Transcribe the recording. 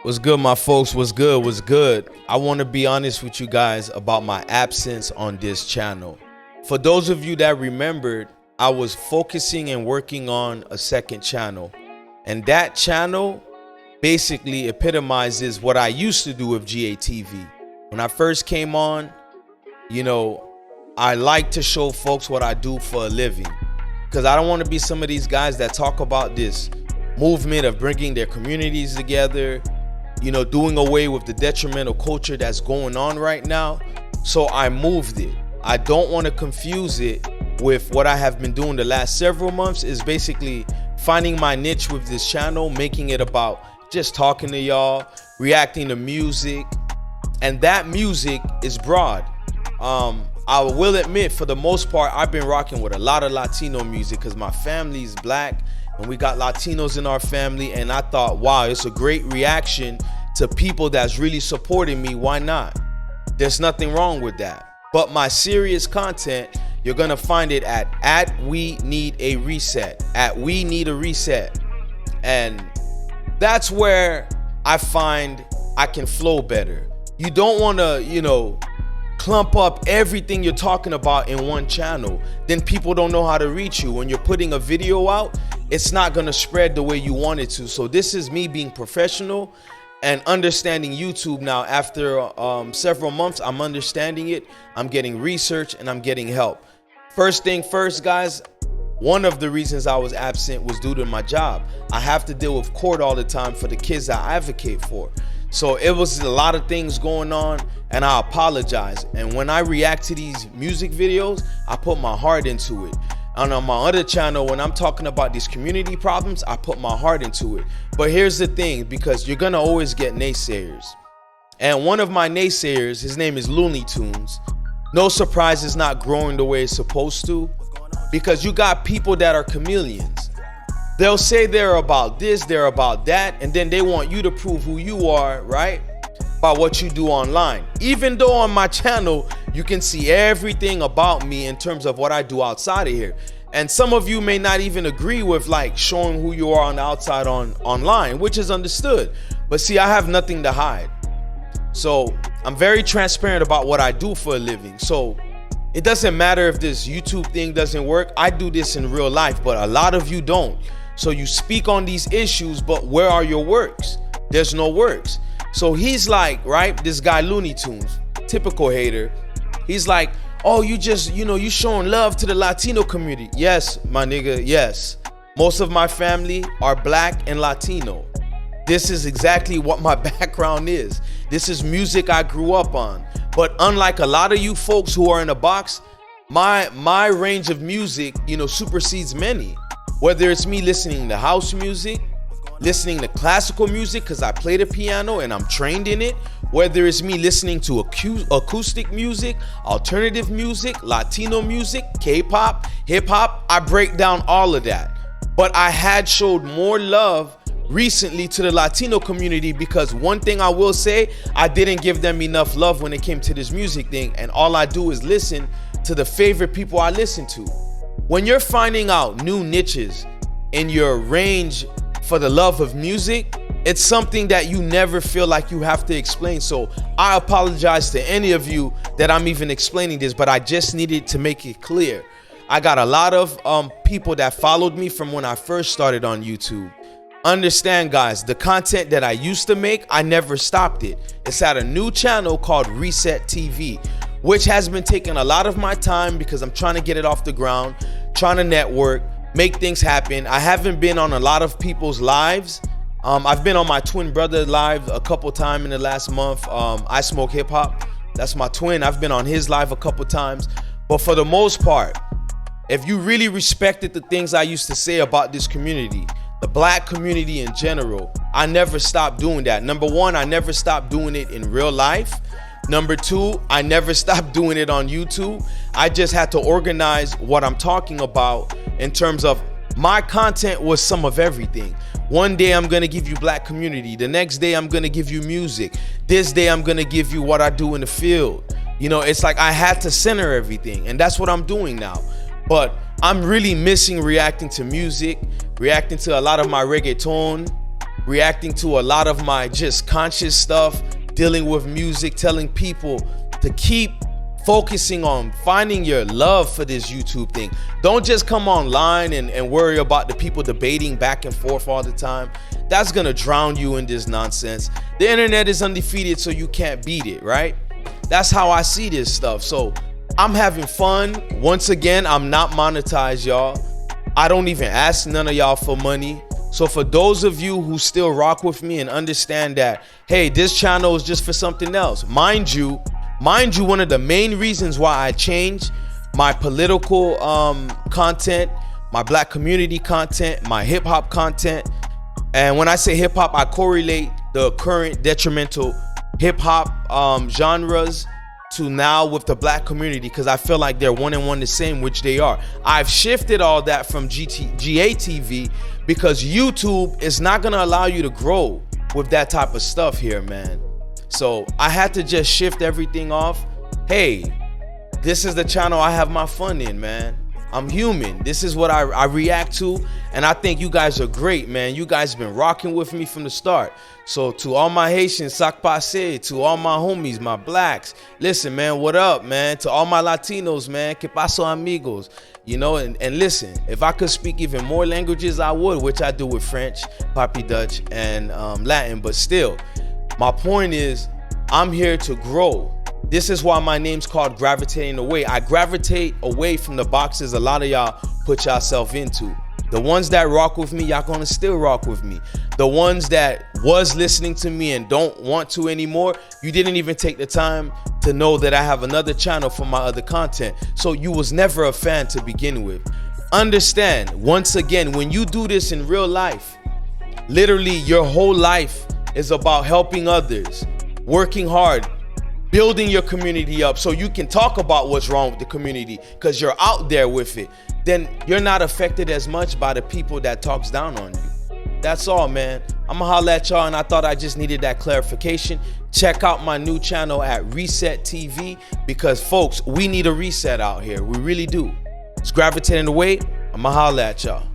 What's good, my folks? What's good? What's good? I want to be honest with you guys about my absence on this channel. For those of you that remembered, I was focusing and working on a second channel. And that channel basically epitomizes what I used to do with GATV. When I first came on, I like to show folks what I do for a living. Because I don't want to be some of these guys that talk about this movement of bringing their communities together, doing away with the detrimental culture that's going on right now. So I moved it. I don't want to confuse it with what I have been doing the last several months, is basically finding my niche with this channel, making it about just talking to y'all, reacting to music. And that music is broad. I will admit, for the most part, I've been rocking with a lot of Latino music because my family is black and we got Latinos in our family. And I thought, wow, it's a great reaction to people that's really supporting me. Why not? There's nothing wrong with that. But my serious content, you're going to find it at We Need a Reset, at We Need a Reset. And that's where I find I can flow better. You don't want to, clump up everything you're talking about in one channel. Then people don't know how to reach you. When you're putting a video out, it's not going to spread the way you want it to. So this is me being professional and understanding YouTube now. After several months, I'm understanding it. I'm getting research and I'm getting help. First thing first, guys, one of the reasons I was absent was due to my job. I have to deal with court all the time for the kids I advocate for. So it was a lot of things going on, and I apologize. And when I react to these music videos, I put my heart into it. And on my other channel, when I'm talking about these community problems, I put my heart into it. But here's the thing, because you're gonna always get naysayers. And one of my naysayers, his name is Looney Tunes. No surprise, it's not growing the way it's supposed to, because you got people that are chameleons. They'll say they're about this, they're about that, and then they want you to prove who you are, right? By what you do online. Even though on my channel, you can see everything about me in terms of what I do outside of here. And some of you may not even agree with showing who you are on the outside online, which is understood. But see, I have nothing to hide. So I'm very transparent about what I do for a living. So it doesn't matter if this YouTube thing doesn't work. I do this in real life, but a lot of you don't. So you speak on these issues, but where are your works? There's no works. So he's like, right, this guy Looney Tunes, typical hater. He's like, oh, you just, you showing love to the Latino community. Yes, my nigga, yes. Most of my family are black and Latino. This is exactly what my background is. This is music I grew up on. But unlike a lot of you folks who are in a box, my range of music, supersedes many. Whether it's me listening to house music, listening to classical music because I play the piano and I'm trained in it, whether it's me listening to acoustic music, alternative music, Latino music, K-pop, hip-hop, I break down all of that. But I had showed more love recently to the Latino community, because one thing I will say, I didn't give them enough love when it came to this music thing, and all I do is listen to the favorite people I listen to. When you're finding out new niches in your range for the love of music, it's something that you never feel like you have to explain. So I apologize to any of you that I'm even explaining this, but I just needed to make it clear. I got a lot of people that followed me from when I first started on YouTube. Understand, guys, the content that I used to make, I never stopped it. It's at a new channel called Reset TV, which has been taking a lot of my time because I'm trying to get it off the ground, trying to network, make things happen. I haven't been on a lot of people's lives. I've been on my twin brother live a couple times in the last month. I Smoke Hip Hop. That's my twin. I've been on his live a couple times. But for the most part, if you really respected the things I used to say about this community, the black community in general, I never stopped doing that. Number one, I never stopped doing it in real life. Number two, I never stopped doing it on YouTube. I just had to organize what I'm talking about in terms of my content was some of everything. One day I'm gonna give you black community. The next day I'm gonna give you music. This day I'm gonna give you what I do in the field. It's like I had to center everything, and that's what I'm doing now. But I'm really missing reacting to music, reacting to a lot of my reggaeton, reacting to a lot of my just conscious stuff, dealing with music, telling people to keep focusing on finding your love for this YouTube thing. Don't just come online and worry about the people debating back and forth all the time. That's gonna drown you in this nonsense. The internet is undefeated, so you can't beat it, right? That's how I see this stuff. So I'm having fun. Once again, I'm not monetized, y'all. I don't even ask none of y'all for money. So for those of you who still rock with me and understand that, hey, this channel is just for something else. Mind you, one of the main reasons why I changed my political content, my black community content, my hip hop content. And when I say hip hop, I correlate the current detrimental hip hop genres to now with the black community, because I feel like they're one and one the same, which they are. I've shifted all that from GATV because YouTube is not gonna allow you to grow with that type of stuff here, man. So I had to just shift everything off. Hey, this is the channel I have my fun in, man. I'm human. This is what I react to, and I think you guys are great, man. You guys been rocking with me from the start. So to all my Haitians, sac passe, to all my homies, my blacks, listen, man, what up, man? To all my Latinos, man, que paso amigos? You know, and listen, if I could speak even more languages, I would, which I do with French, Papi Dutch, and Latin, but still, my point is, I'm here to grow. This is why my name's called Gravitating Away. I gravitate away from the boxes a lot of y'all put yourself into. The ones that rock with me, y'all gonna still rock with me. The ones that was listening to me and don't want to anymore, you didn't even take the time to know that I have another channel for my other content. So you was never a fan to begin with. Understand, once again, when you do this in real life, literally your whole life is about helping others, working hard, building your community up so you can talk about what's wrong with the community because you're out there with it. Then you're not affected as much by the people that talks down on you. That's all, man. I'ma holla at y'all, and I thought I just needed that clarification. Check out my new channel at Reset TV because, folks, we need a reset out here. We really do. It's Gravitating Away. I'ma holla at y'all.